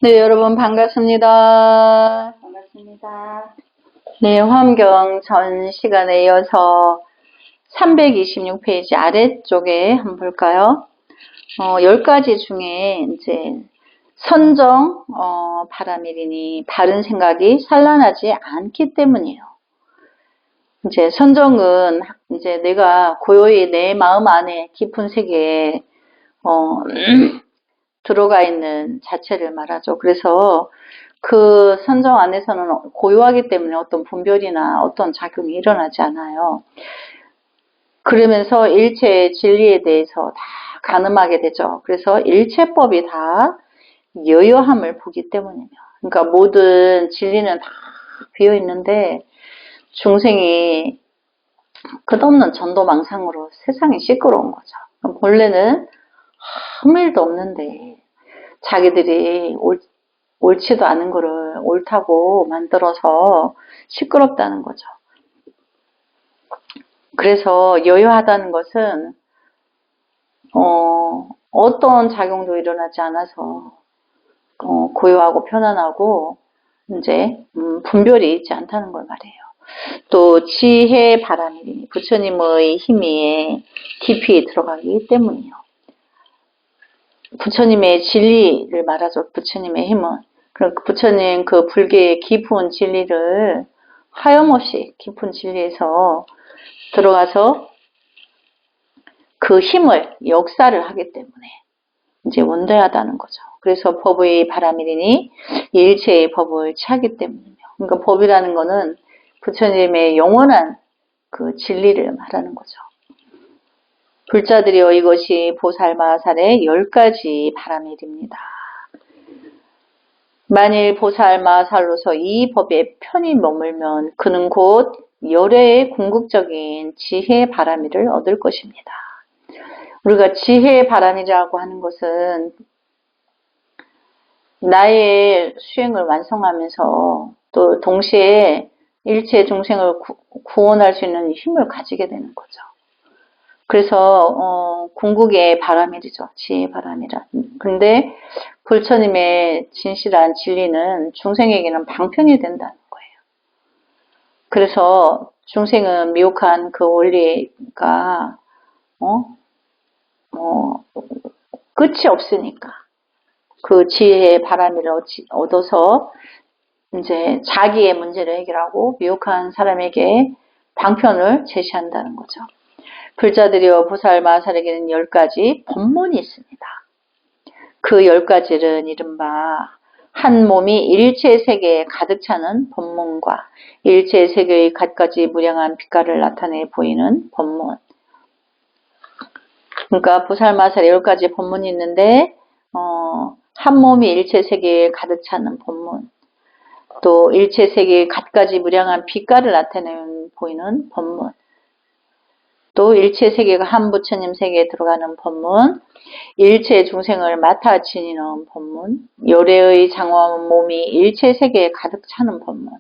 네, 여러분 반갑습니다. 반갑습니다. 네, 화엄경 전 시간에 이어서 326페이지 아래쪽에 한번 볼까요? 10가지 중에 이제 선정, 바라밀이니 바른 생각이 산란하지 않기 때문이에요. 이제 선정은 이제 내가 고요히 내 마음 안에 깊은 세계에, 들어가 있는 자체를 말하죠. 그래서 그 선정 안에서는 고요하기 때문에 어떤 분별이나 어떤 작용이 일어나지 않아요. 그러면서 일체의 진리에 대해서 다 가늠하게 되죠. 그래서 일체법이 다 여여함을 보기 때문이에요. 그러니까 모든 진리는 다 비어 있는데 중생이 끝없는 전도망상으로 세상이 시끄러운 거죠. 본래는 아무 일도 없는데 자기들이 옳지도 않은 거를 옳다고 만들어서 시끄럽다는 거죠. 그래서 여유하다는 것은 어떤 작용도 일어나지 않아서 고요하고 편안하고 이제 분별이 있지 않다는 걸 말해요. 또 지혜 바람이 부처님의 힘이 깊이 들어가기 때문이요. 부처님의 진리를 말하죠. 부처님의 힘은. 그럼 부처님 그 불교의 깊은 진리를 하염없이 깊은 진리에서 들어가서 그 힘을 역사를 하기 때문에 이제 원대하다는 거죠. 그래서 법의 바라밀이니 일체의 법을 취하기 때문이며. 그러니까 법이라는 거는 부처님의 영원한 그 진리를 말하는 거죠. 불자들이여 이것이 보살마살의 10가지 바라밀입니다. 만일 보살마살로서 이 법에 편히 머물면 그는 곧 열애의 궁극적인 지혜의 바라밀을 얻을 것입니다. 우리가 지혜의 바라밀이라고 하는 것은 나의 수행을 완성하면서 또 동시에 일체 중생을 구원할 수 있는 힘을 가지게 되는 거죠. 그래서 궁극의 바라밀이죠. 지혜의 바라밀은. 근데 불처님의 진실한 진리는 중생에게는 방편이 된다는 거예요. 그래서 중생은 미혹한 그 원리가 끝이 없으니까 그 지혜의 바라밀을 얻어서 이제 자기의 문제를 해결하고 미혹한 사람에게 방편을 제시한다는 거죠. 불자들이여 보살마살에게는 10가지 법문이 있습니다. 그 10가지는 이른바 한 몸이 일체 세계에 가득 차는 법문과 일체 세계의 갖가지 무량한 빛깔을 나타내 보이는 법문. 그러니까 보살마살에 10가지 법문이 있는데 한 몸이 일체 세계에 가득 차는 법문, 또 일체 세계의 갖가지 무량한 빛깔을 나타내는 보이는 법문, 또 일체 세계가 한 부처님 세계에 들어가는 법문, 일체 중생을 맡아 지니는 법문, 요래의 장엄한 몸이 일체 세계에 가득 차는 법문,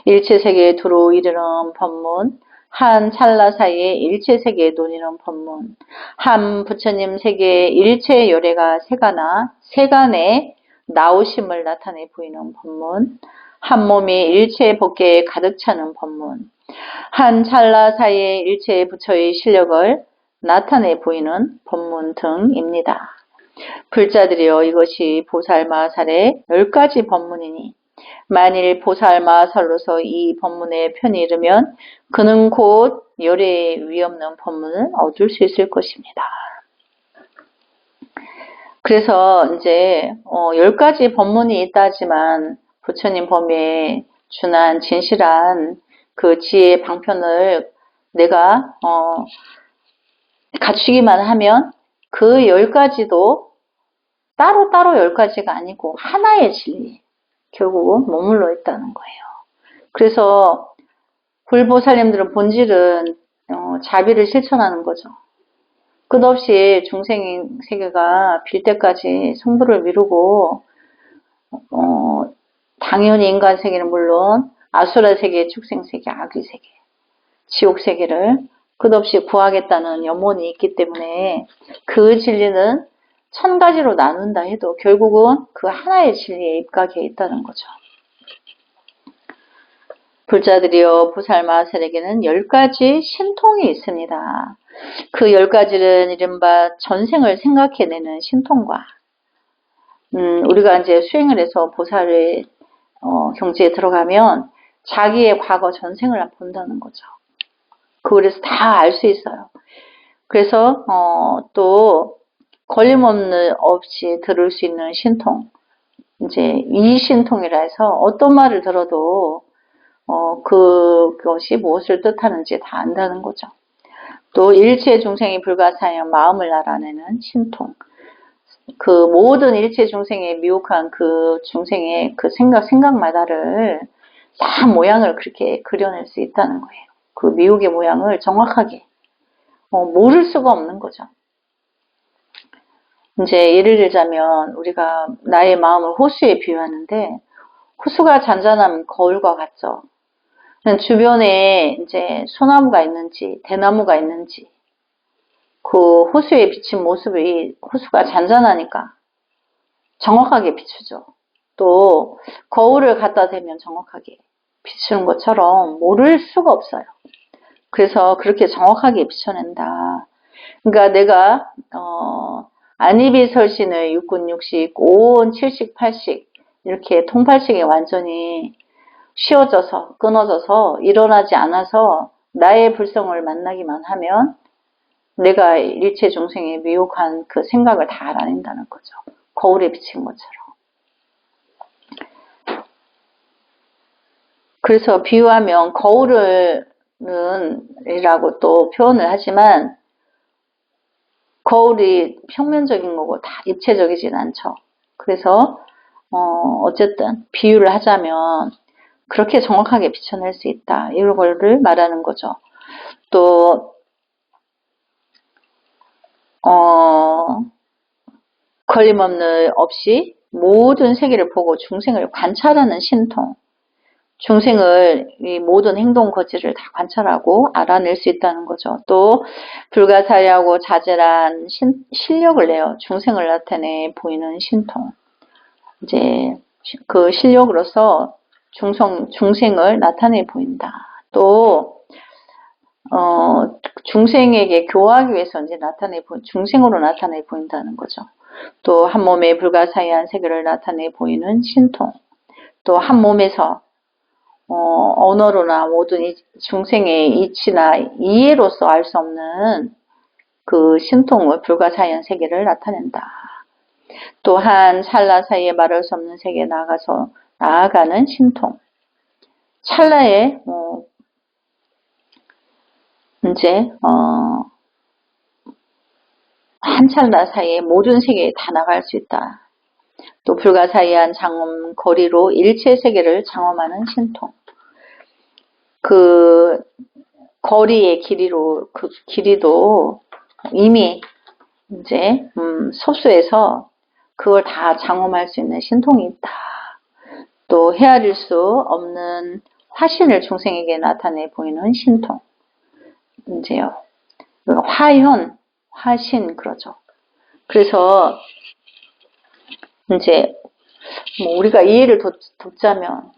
일체 세계에 두루 이르는 법문, 한 찰나 사이에 일체 세계에 논이는 법문, 한 부처님 세계에 일체 요래가 세간에 나오심을 나타내 보이는 법문, 한 몸이 일체 법계에 가득 차는 법문, 한 찰나 사이에 일체의 부처의 실력을 나타내 보이는 법문 등입니다. 불자들이여 이것이 보살마살의 10가지 법문이니 만일 보살마살로서 이 법문에 편히 이르면 그는 곧 열애의 위없는 법문을 얻을 수 있을 것입니다. 그래서 이제 10가지 법문이 있다지만 부처님 법에 준한 진실한 그 지혜의 방편을 내가 갖추기만 하면 그 10가지도 따로따로 10가지가 아니고 하나의 진리 결국은 머물러 있다는 거예요. 그래서 불보살님들은 본질은 자비를 실천하는 거죠. 끝없이 중생 세계가 빌 때까지 성불을 미루고 당연히 인간 세계는 물론 아수라 세계, 축생 세계, 악의 세계, 지옥 세계를 끝없이 구하겠다는 염원이 있기 때문에 그 진리는 1000가지로 나눈다 해도 결국은 그 하나의 진리에 입각해 있다는 거죠. 불자들이여 보살마살에게는 10가지 신통이 있습니다. 그 10가지는 이른바 전생을 생각해내는 신통과 우리가 이제 수행을 해서 보살의 경지에 들어가면 자기의 과거 전생을 본다는 거죠. 그래서 다 알 수 있어요. 그래서 또 걸림없는 없이 들을 수 있는 신통, 이제 이 신통이라 해서 어떤 말을 들어도 그것이 무엇을 뜻하는지 다 안다는 거죠. 또 일체 중생이 불가사하여 마음을 알아내는 신통. 그 모든 일체 중생의 미혹한 그 중생의 그 생각마다를 다 모양을 그렇게 그려낼 수 있다는 거예요. 그 미혹의 모양을 정확하게 모를 수가 없는 거죠. 이제 예를 들자면 우리가 나의 마음을 호수에 비유하는데 호수가 잔잔한 거울과 같죠. 주변에 이제 소나무가 있는지 대나무가 있는지 그 호수에 비친 모습이 호수가 잔잔하니까 정확하게 비추죠. 또 거울을 갖다 대면 정확하게 비추는 것처럼 모를 수가 없어요. 그래서 그렇게 정확하게 비춰낸다. 그러니까 내가 안이비설신의 육군 육식, 오온 칠식, 팔식 이렇게 통팔식에 완전히 쉬어져서 끊어져서 일어나지 않아서 나의 불성을 만나기만 하면 내가 일체 중생의 미혹한 그 생각을 다 알아낸다는 거죠. 거울에 비친 것처럼. 그래서 비유하면 거울은 이라고 또 표현을 하지만 거울이 평면적인 거고 다 입체적이진 않죠. 그래서 어쨌든 비유를 하자면 그렇게 정확하게 비춰낼 수 있다. 이런 거를 말하는 거죠. 또 걸림없는 없이 모든 세계를 보고 중생을 관찰하는 신통. 중생을 이 모든 행동 거지를 다 관찰하고 알아낼 수 있다는 거죠. 또 불가사의하고 자잘한 실력을 내어 중생을 나타내 보이는 신통. 이제 그 실력으로서 중생을 나타내 보인다. 또 중생에게 교화하기 위해서 이제 중생으로 나타내 보인다는 거죠. 또 한 몸에 불가사의한 세계를 나타내 보이는 신통. 또 한 몸에서 언어로나 모든 중생의 이치나 이해로서 알 수 없는 그 신통을 불가사의한 세계를 나타낸다. 또한 찰나 사이에 말할 수 없는 세계에 나아가는 신통. 찰나에 이제 한 찰나 사이에 모든 세계에 다 나갈 수 있다. 또 불가사의한 장엄 거리로 일체 세계를 장엄하는 신통. 그 거리의 그 길이도 이미 이제 섭수해서 그걸 다 장엄할 수 있는 신통이 있다. 또 헤아릴 수 없는 화신을 중생에게 나타내 보이는 신통. 이제요. 화현, 화신 그러죠. 그래서 이제 뭐 우리가 이해를 돕자면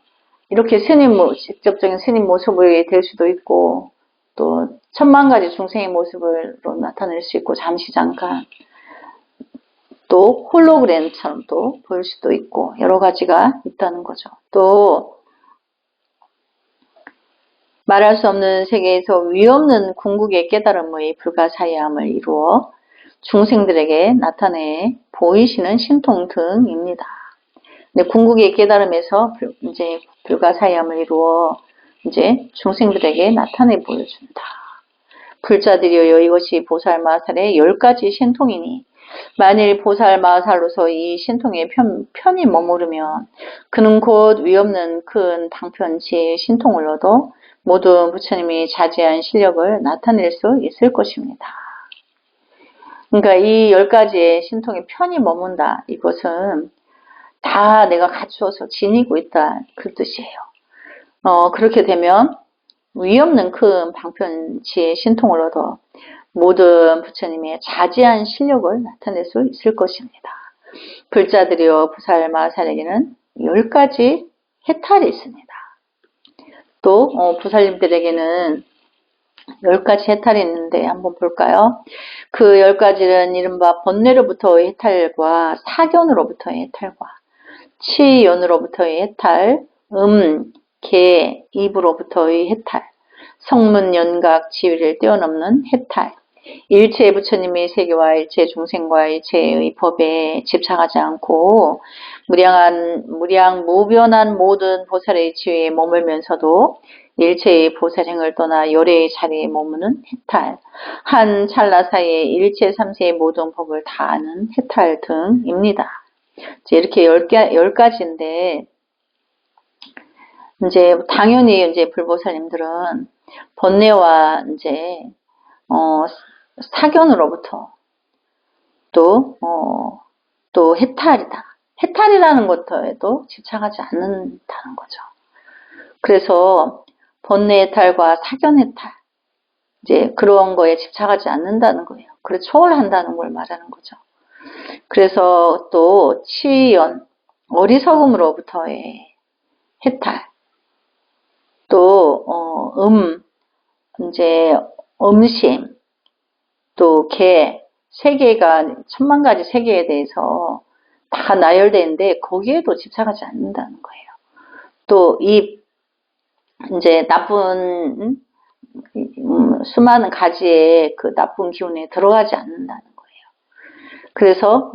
이렇게 직접적인 스님 모습이 될 수도 있고 또 1000만가지 중생의 모습으로 나타낼 수 있고 잠시 잠깐 또 홀로그램처럼 또 보일 수도 있고 여러 가지가 있다는 거죠. 또 말할 수 없는 세계에서 위없는 궁극의 깨달음의 불가사의함을 이루어 중생들에게 나타내 보이시는 신통 등입니다. 궁극의 깨달음에서 이제 불가사의함을 이루어 이제 중생들에게 나타내 보여준다. 불자들이여 이것이 보살마살의 10가지 신통이니 만일 보살마살로서 이 신통에 편히 머무르면 그는 곧 위없는 큰 방편지의 신통을 얻어 모든 부처님이 자제한 실력을 나타낼 수 있을 것입니다. 그러니까 이 10가지의 신통에 편히 머문다. 이것은 다 내가 갖추어서 지니고 있다. 그 뜻이에요. 그렇게 되면 위없는 큰 방편지의 신통을 얻어 모든 부처님의 자지한 실력을 나타낼 수 있을 것입니다. 불자들이여 부살 마하살에게는 10가지 해탈이 있습니다. 또 부살님들에게는 10가지 해탈이 있는데 한번 볼까요? 그 10가지는 이른바 번뇌로부터의 해탈과 사견으로부터의 해탈과 치연으로부터의 해탈, 개, 입으로부터의 해탈, 성문, 연각, 지위를 뛰어넘는 해탈, 일체 부처님의 세계와 일체 중생과 일체의 법에 집착하지 않고 무량 무변한 모든 보살의 지위에 머물면서도 일체의 보살행을 떠나 열애의 자리에 머무는 해탈, 한 찰나 사이에 일체 삼세의 모든 법을 다 아는 해탈 등입니다. 이렇게 10가지인데, 이제, 당연히 이제 불보살님들은 번뇌와 이제, 사견으로부터 또 해탈이다. 해탈이라는 것에도 집착하지 않는다는 거죠. 그래서 번뇌 해탈과 사견 해탈, 이제 그런 거에 집착하지 않는다는 거예요. 그래서 초월한다는 걸 말하는 거죠. 그래서 또 치연, 어리석음으로부터의 해탈, 또 이제 음심, 또 세계가 1000만가지 세계에 대해서 다 나열되는데 거기에도 집착하지 않는다는 거예요. 또 이제 나쁜 수많은 가지의 그 나쁜 기운에 들어가지 않는다는 거예요. 그래서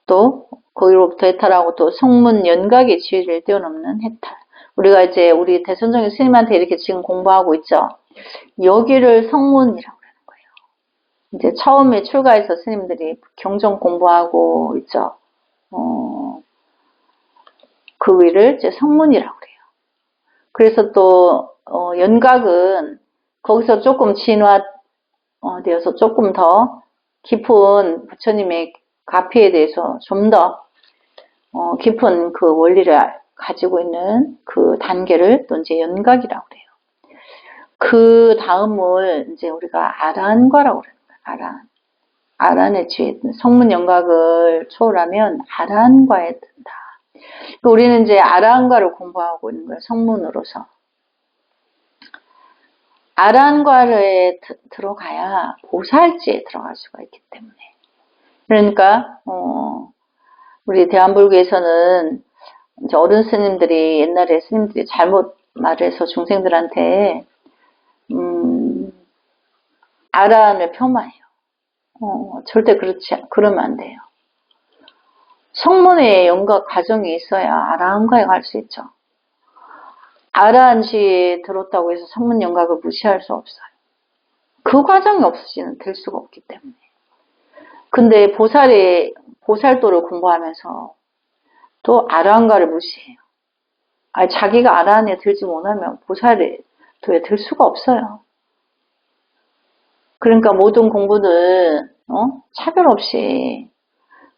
또 거기로부터 해탈하고 또 성문 연각의 지위를 뛰어넘는 해탈. 우리가 이제 우리 대선정의 스님한테 이렇게 지금 공부하고 있죠. 여기를 성문이라고 하는 거예요. 이제 처음에 출가해서 스님들이 경전 공부하고 있죠. 그 위를 이제 성문이라고 그래요. 그래서 또 연각은 거기서 조금 진화되어서 조금 더 깊은 부처님의 가피에 대해서 좀 더 깊은 그 원리를 가지고 있는 그 단계를 또 이제 연각이라고 그래요. 그 다음을 이제 우리가 아란과라고 그래요. 아란의 지위, 성문 연각을 초월하면 아란과에 든다. 우리는 이제 아란과를 공부하고 있는 거예요. 성문으로서. 아란과에 들어가야 보살지에 들어갈 수가 있기 때문에. 그러니까 우리 대한불교에서는 이제 어른 스님들이 옛날에 스님들이 잘못 말해서 중생들한테 아란을 폄하해요. 절대 그러면 안 돼요. 성문에 연각 과정이 있어야 아란과에 갈 수 있죠. 아란지에 들었다고 해서 성문 연각을 무시할 수 없어요. 그 과정이 없으시면 될 수가 없기 때문에. 근데 보살도를 공부하면서 또 아란과를 무시해요. 자기가 아란에 들지 못하면 보살도에 들 수가 없어요. 그러니까 모든 공부는 차별 없이,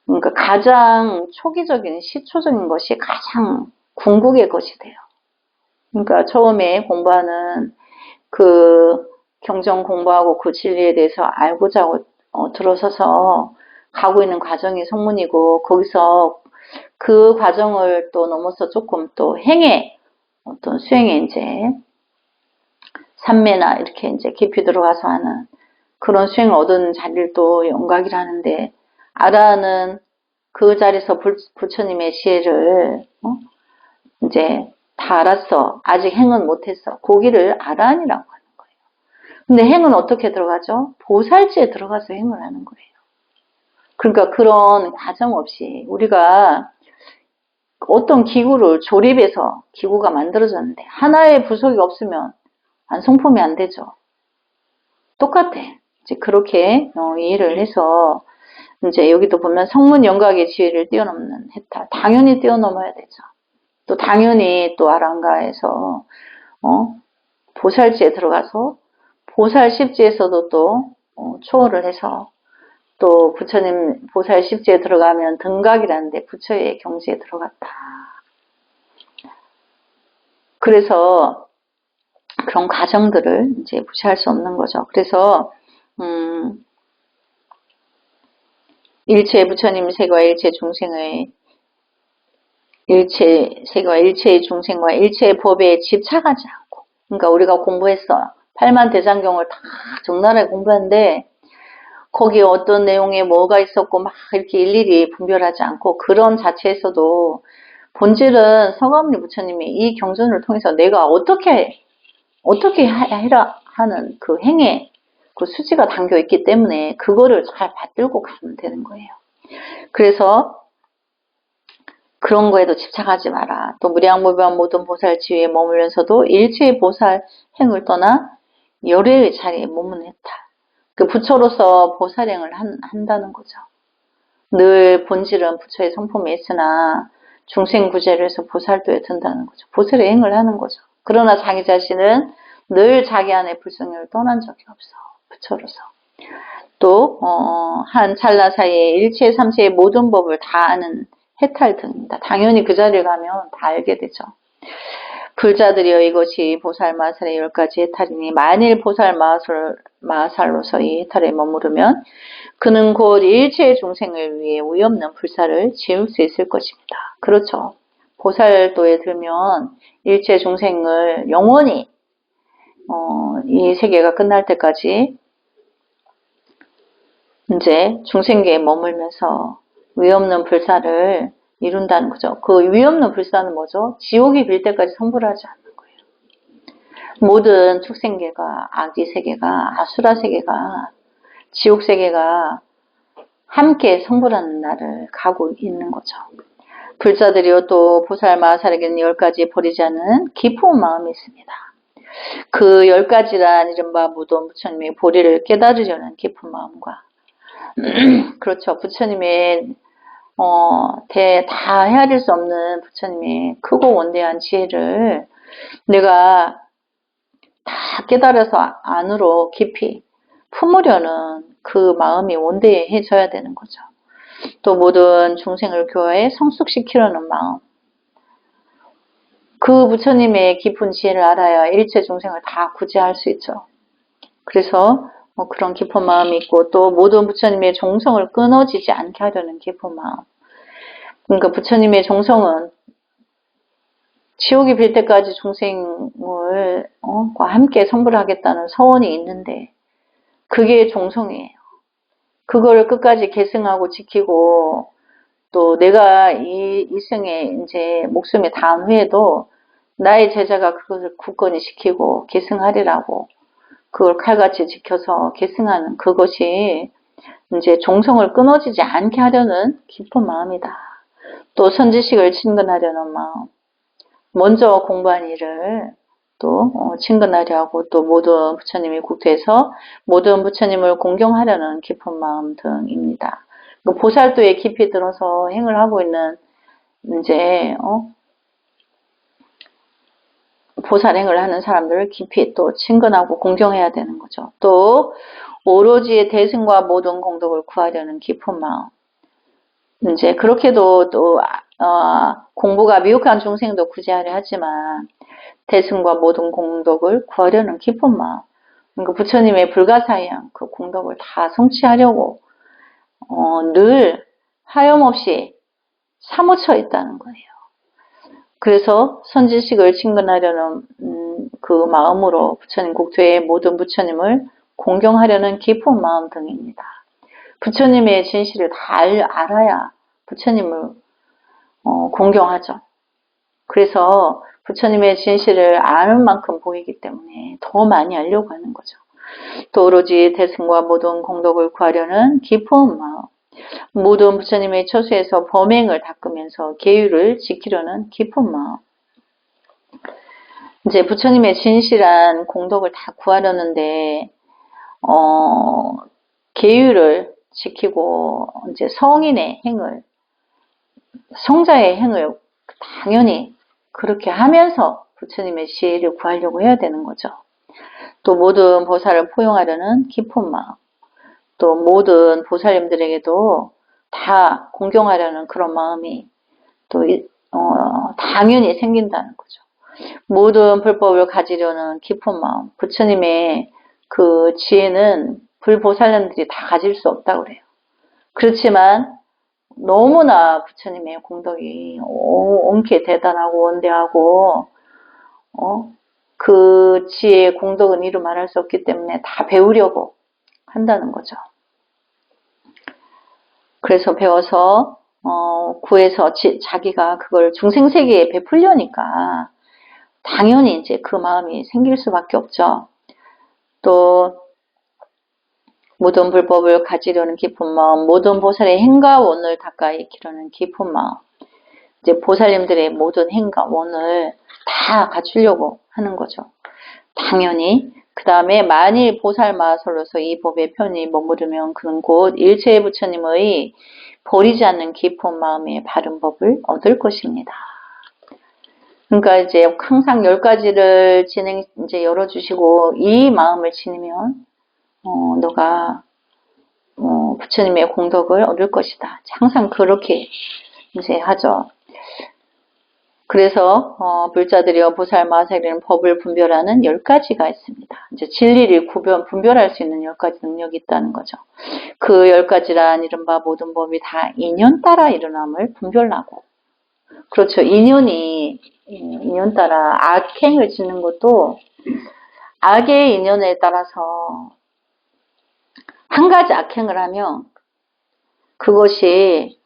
그러니까 가장 초기적인 시초적인 것이 가장 궁극의 것이 돼요. 그러니까 처음에 공부하는 그 경전 공부하고 그 진리에 대해서 알고자 하고 들어서서 가고 있는 과정이 성문이고, 거기서 그 과정을 또 넘어서 조금 또 어떤 수행에 이제 삼매나 이렇게 이제 깊이 들어가서 하는 그런 수행을 얻은 자리를 또 연각이라는데, 아라는 그 자리에서 부처님의 지혜를 이제 다 알았어. 아직 행은 못했어. 거기를 아란이라고 하는 거예요. 근데 행은 어떻게 들어가죠? 보살지에 들어가서 행을 하는 거예요. 그러니까 그런 과정 없이 우리가 어떤 기구를 조립해서 기구가 만들어졌는데 하나의 부속이 없으면 완성품이 안 되죠. 똑같아. 이제 그렇게 이해를 해서 이제 여기도 보면 성문 연각의 지위를 뛰어넘는 해탈. 당연히 뛰어넘어야 되죠. 또 당연히 또 아란가에서 보살지에 들어가서 보살 십지에서도 또 초월을 해서 또 부처님 보살 십지에 들어가면 등각이라는데 부처의 경지에 들어갔다. 그래서 그런 과정들을 이제 무시할 수 없는 거죠. 그래서 일체 부처님 세계와 일체 중생의 일체 세계와 일체의 중생과 일체의 법에 집착하지 않고, 그러니까 우리가 공부했어요. 팔만대장경을 다 적나라하게 공부하는데 거기에 어떤 내용에 뭐가 있었고 막 이렇게 일일이 분별하지 않고, 그런 자체에서도 본질은 서가모니 부처님이 이 경전을 통해서 내가 어떻게 해라 하는 그 행에 그 수지가 담겨 있기 때문에 그거를 잘 받들고 가면 되는 거예요. 그래서 그런 거에도 집착하지 마라. 또 무량무변 모든 보살 지위에 머물면서도 일체의 보살 행을 떠나 열애의 자리에 머무는했다. 그 부처로서 보살행을 한다는 거죠. 늘 본질은 부처의 성품에 있으나 중생구제를 해서 보살도에 든다는 거죠. 보살의 행을 하는 거죠. 그러나 자기 자신은 늘 자기 안에 불성을 떠난 적이 없어. 부처로서. 또 한 찰나 사이에 일체 삼세의 모든 법을 다 아는 해탈 등입니다. 당연히 그 자리에 가면 다 알게 되죠. 불자들이여 이것이 보살 마살의 10가지 해탈이니 만일 보살 마살로서 이 해탈에 머무르면 그는 곧 일체의 중생을 위해 위없는 불사를 지을 수 있을 것입니다. 그렇죠. 보살도에 들면 일체 중생을 영원히 이 세계가 끝날 때까지 이제 중생계에 머물면서 위없는 불사를 이룬다는 거죠. 그 위없는 불사는 뭐죠? 지옥이 빌 때까지 성불하지 않는 거예요. 모든 축생계가, 악의 세계가, 아수라 세계가, 지옥 세계가 함께 성불하는 날을 가고 있는 거죠. 불자들이요 또 보살 마살에게는 10가지 버리지 않는 깊은 마음이 있습니다. 그 10가지란 이른바 무도 부처님의 보리를 깨달으려는 깊은 마음과 그렇죠. 부처님의 다 헤아릴 수 없는 부처님의 크고 원대한 지혜를 내가 다 깨달아서 안으로 깊이 품으려는 그 마음이 원대해져야 되는 거죠. 또 모든 중생을 교화해 성숙시키려는 마음. 그 부처님의 깊은 지혜를 알아야 일체 중생을 다 구제할 수 있죠. 그래서 그런 깊은 마음이 있고, 또 모든 부처님의 종성을 끊어지지 않게 하려는 깊은 마음. 그러니까 부처님의 종성은 지옥이 빌 때까지 중생을 함께 성불하겠다는 서원이 있는데 그게 종성이에요. 그걸 끝까지 계승하고 지키고, 또 내가 이 생에 이제 목숨이 닿은 후에도 나의 제자가 그것을 굳건히 지키고 계승하리라고 그걸 칼같이 지켜서 계승하는 그것이 이제 종성을 끊어지지 않게 하려는 깊은 마음이다. 또 선지식을 친근하려는 마음. 먼저 공부한 일을 또 친근하려 하고, 또 모든 부처님의 국토에서 모든 부처님을 공경하려는 깊은 마음 등입니다. 보살도에 깊이 들어서 행을 하고 있는 이제 보살행을 하는 사람들을 깊이 또 친근하고 공경해야 되는 거죠. 또 오로지 대승과 모든 공덕을 구하려는 깊은 마음. 이제 그렇게도 또 공부가 미혹한 중생도 구제하려 하지만 대승과 모든 공덕을 구하려는 깊은 마음. 그러니까 부처님의 불가사의한 그 공덕을 다 성취하려고 늘 하염없이 사무쳐 있다는 거예요. 그래서 선지식을 친근하려는 그 마음으로 부처님 국토의 모든 부처님을 공경하려는 깊은 마음 등입니다. 부처님의 진실을 다 알아야 부처님을 공경하죠. 그래서 부처님의 진실을 아는 만큼 보이기 때문에 더 많이 알려고 하는 거죠. 또 오로지 대승과 모든 공덕을 구하려는 깊은 마음. 모든 부처님의 처수에서 범행을 닦으면서 계율을 지키려는 깊은 마음. 이제 부처님의 진실한 공덕을 다 구하려는데 계율을 지키고 이제 성인의 행을, 성자의 행을 당연히 그렇게 하면서 부처님의 지혜를 구하려고 해야 되는 거죠. 또 모든 보살을 포용하려는 깊은 마음. 또 모든 보살님들에게도 다 공경하려는 그런 마음이 또 당연히 생긴다는 거죠. 모든 불법을 가지려는 깊은 마음. 부처님의 그 지혜는 불보살님들이 다 가질 수 없다고 그래요. 그렇지만 너무나 부처님의 공덕이 옳게 대단하고 원대하고 그 지혜의 공덕은 이루 말할 수 없기 때문에 다 배우려고 한다는 거죠. 그래서 배워서 구해서 자기가 그걸 중생세계에 베풀려니까 당연히 이제 그 마음이 생길 수밖에 없죠. 또 모든 불법을 가지려는 깊은 마음, 모든 보살의 행과 원을 닦아 익히려는 깊은 마음, 이제 보살님들의 모든 행과 원을 다 갖추려고 하는 거죠. 당연히. 그 다음에 만일 보살마설로서 이 법에 편히 머무르면 그는 곧 일체의 부처님의 버리지 않는 깊은 마음의 바른 법을 얻을 것입니다. 그러니까 이제 항상 10가지를 이제 열어주시고 이 마음을 지니면 너가 부처님의 공덕을 얻을 것이다. 항상 그렇게 이제 하죠. 그래서 불자들이여 보살마살이라는 법을 분별하는 10가지가 있습니다. 이제 진리를 분별할 수 있는 10가지 능력이 있다는 거죠. 그 10가지란 이른바 모든 법이 다 인연 따라 일어남을 분별하고, 그렇죠. 인연 따라 악행을 짓는 것도 악의 인연에 따라서 한 가지 악행을 하면 그것이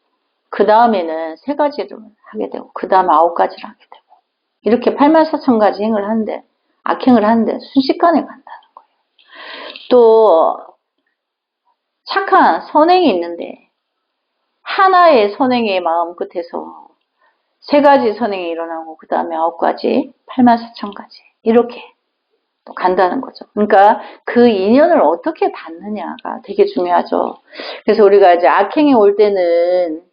그 다음에는 3가지를 하게 되고 그 다음에 9가지를 하게 되고 이렇게 84,000가지 행을 하는데 악행을 하는데 순식간에 간다는 거예요. 또 착한 선행이 있는데 하나의 선행의 마음 끝에서 3가지 선행이 일어나고 그 다음에 9가지 84,000가지 이렇게 또 간다는 거죠. 그러니까 그 인연을 어떻게 닿느냐가 되게 중요하죠. 그래서 우리가 이제 악행이 올 때는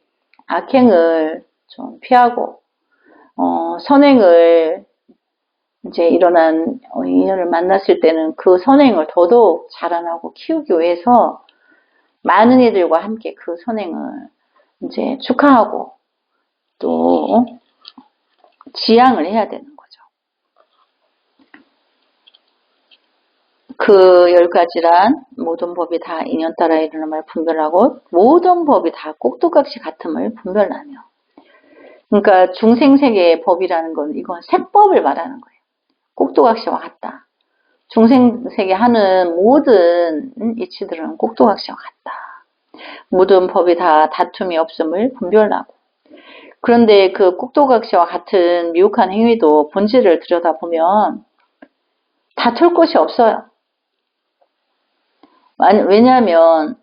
악행을 좀 피하고 선행을 이제 일어난 인연을 만났을 때는 그 선행을 더더욱 자라나고 키우기 위해서 많은 이들과 함께 그 선행을 이제 축하하고 또 지향을 해야 되는 거죠. 그 10가지란 모든 법이 다 인연 따라 일어남을 분별하고 모든 법이 다 꼭두각시 같음을 분별하며, 그러니까 중생세계의 법이라는 건 이건 색법을 말하는 거예요. 꼭두각시와 같다. 중생세계 하는 모든 이치들은 꼭두각시와 같다. 모든 법이 다 다툼이 없음을 분별하고, 그런데 그 꼭두각시와 같은 미혹한 행위도 본질을 들여다보면 다툴 것이 없어요. 왜냐하면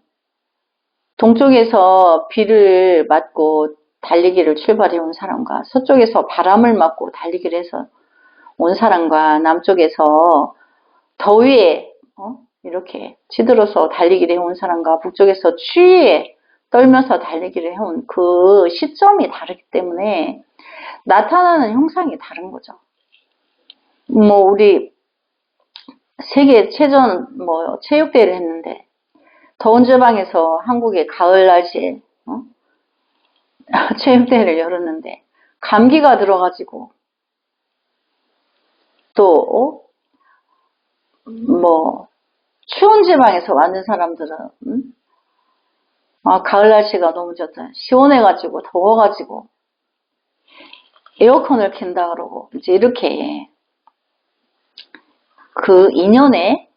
동쪽에서 비를 맞고 달리기를 출발해 온 사람과 서쪽에서 바람을 맞고 달리기를 해서 온 사람과 남쪽에서 더위에 이렇게 치들어서 달리기를 해온 사람과 북쪽에서 추위에 떨면서 달리기를 해온 그 시점이 다르기 때문에 나타나는 형상이 다른 거죠. 우리 세계 체전 체육대회를 했는데 더운 지방에서 한국의 가을 날씨에 체육대회를 열었는데 감기가 들어가지고 또 추운 지방에서 왔는 사람들은 가을 날씨가 너무 좋다, 시원해가지고 더워가지고 에어컨을 켠다 그러고 이제 이렇게 그 인연의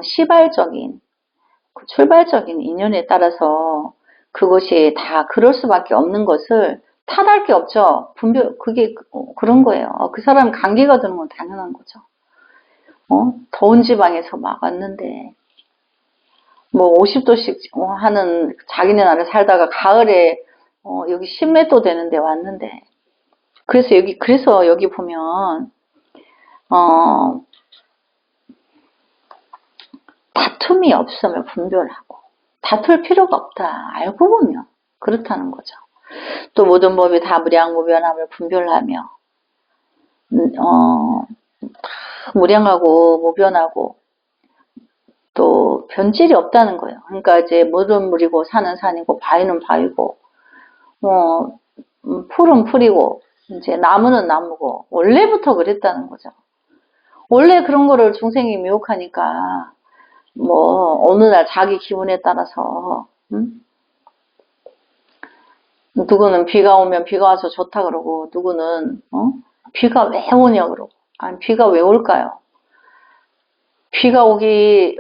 시발적인 출발적인 인연에 따라서 그것이 다 그럴 수밖에 없는 것을 탓할 게 없죠. 그게 그런 거예요. 그 사람 감기가 드는 건 당연한 거죠. 더운 지방에서 막 왔는데 50도씩 하는 자기네 나라에 살다가 가을에 여기 10몇 도 되는데 왔는데, 그래서 여기 보면 다툼이 없음을 분별하고 다툴 필요가 없다. 알고 보면 그렇다는 거죠. 또 모든 법이 다 무량무변함을 분별하며 무량하고 무변하고 또 변질이 없다는 거예요. 그러니까 이제 물은 물이고 산은 산이고 바위는 바위고 풀은 풀이고 이제 나무는 나무고 원래부터 그랬다는 거죠. 원래 그런 거를 중생이 미혹하니까 뭐 어느 날 자기 기분에 따라서 누구는 비가 오면 비가 와서 좋다 그러고 누구는 비가 왜 오냐 그러고 아니 비가 왜 올까요? 비가 오기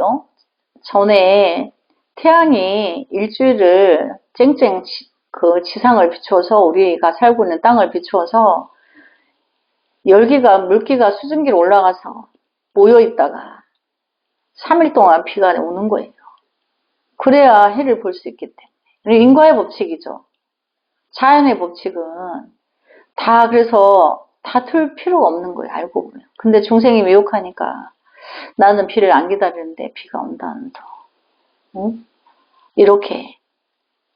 전에 태양이 일주일을 쨍쨍 그 지상을 비추어서 우리가 살고 있는 땅을 비추어서 열기가 물기가 수증기로 올라가서 모여 있다가 3일 동안 비가 오는 거예요. 그래야 해를 볼 수 있기 때문에. 인과의 법칙이죠. 자연의 법칙은 다 그래서 다툴 필요가 없는 거예요. 알고 보면. 근데 중생이 미혹하니까 나는 비를 안 기다리는데 비가 온다는 더. 이렇게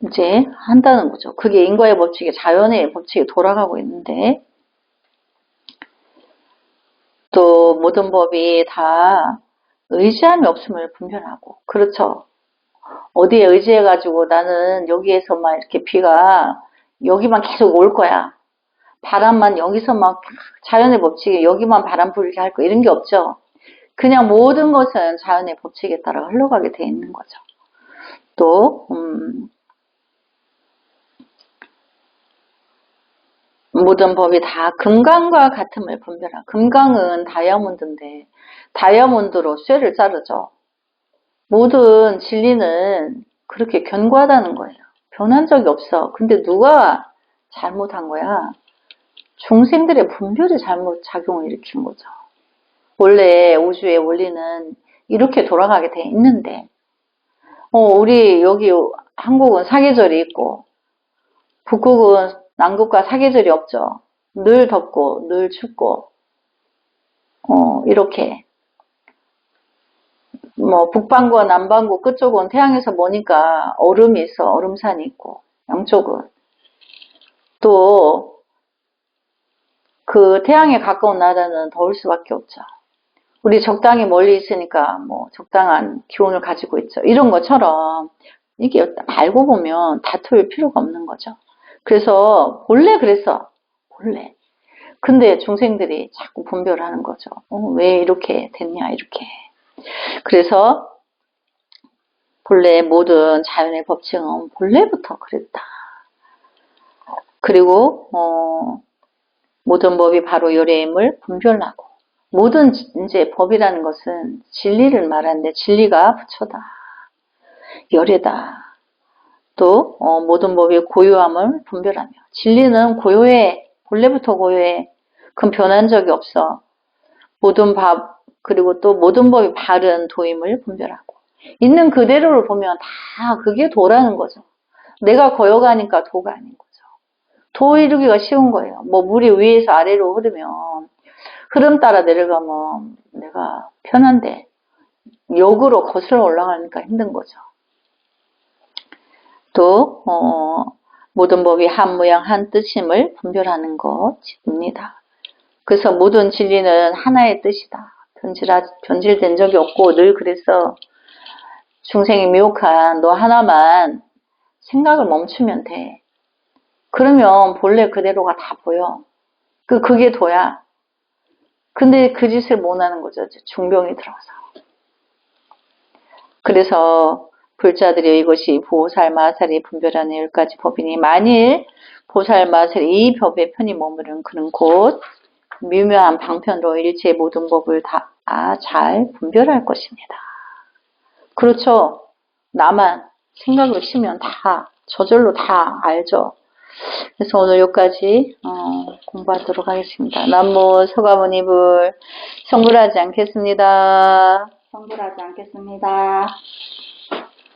이제 한다는 거죠. 그게 인과의 법칙이 자연의 법칙이 돌아가고 있는데 또 모든 법이 다 의지함이 없음을 분별하고 그렇죠. 어디에 의지해가지고 나는 여기에서만 이렇게 비가 여기만 계속 올 거야. 바람만 여기서 막 자연의 법칙에 여기만 바람 불게 할 거 이런 게 없죠. 그냥 모든 것은 자연의 법칙에 따라 흘러가게 돼 있는 거죠. 또 모든 법이 다 금강과 같음을 분별하고 금강은 다이아몬드인데 다이아몬드로 쇠를 자르죠. 모든 진리는 그렇게 견고하다는 거예요. 변한 적이 없어. 근데 누가 잘못한 거야? 중생들의 분별이 잘못 작용을 일으킨 거죠. 원래 우주의 원리는 이렇게 돌아가게 돼 있는데 우리 여기 한국은 사계절이 있고 북극은 남극과 사계절이 없죠. 늘 덥고 늘 춥고 이렇게 뭐 북반구와 남반구 끝쪽은 태양에서 머니까 얼음이 있어. 얼음산이 있고 양쪽은 또 그 태양에 가까운 나라는 더울 수밖에 없죠. 우리 적당히 멀리 있으니까 뭐 적당한 기온을 가지고 있죠. 이런 것처럼 이게 알고 보면 다툴 필요가 없는 거죠. 그래서 본래 그랬어. 본래. 근데 중생들이 자꾸 분별하는 거죠. 왜 이렇게 됐냐 이렇게. 그래서 본래 모든 자연의 법칙은 본래부터 그랬다. 그리고 모든 법이 바로 열애임을 분별하고 모든 이제 법이라는 것은 진리를 말하는데 진리가 부처다. 열애다. 또 모든 법이 고요함을 분별하며 진리는 고요해. 본래부터 고요해. 그건 변한 적이 없어. 모든 법 그리고 또 모든 법이 바른 도임을 분별하고 있는 그대로를 보면 다 그게 도라는 거죠. 내가 거여가니까 도가 아닌 거죠. 도 이루기가 쉬운 거예요. 뭐 물이 위에서 아래로 흐르면 흐름 따라 내려가면 내가 편한데 역으로 거슬러 올라가니까 힘든 거죠. 또 모든 법이 한 모양 한 뜻임을 분별하는 것입니다. 그래서 모든 진리는 하나의 뜻이다. 변질된 적이 없고 늘 그래서 중생이 미혹한 너 하나만 생각을 멈추면 돼. 그러면 본래 그대로가 다 보여. 그게 도야. 근데 그 짓을 못 하는 거죠. 중병이 들어서. 그래서 불자들이 이것이 보살, 마살이 분별하는 10가지 법이니 만일 보살, 마살이 이 법에 편히 머무르는 그는 곧 미묘한 방편으로 일체의 모든 법을 다 잘 분별할 것입니다. 그렇죠. 나만 생각을 치면 다 저절로 다 알죠. 그래서 오늘 여기까지 공부하도록 하겠습니다. 남모 서가모니불 성불하지 않겠습니다. 성불하지 않겠습니다.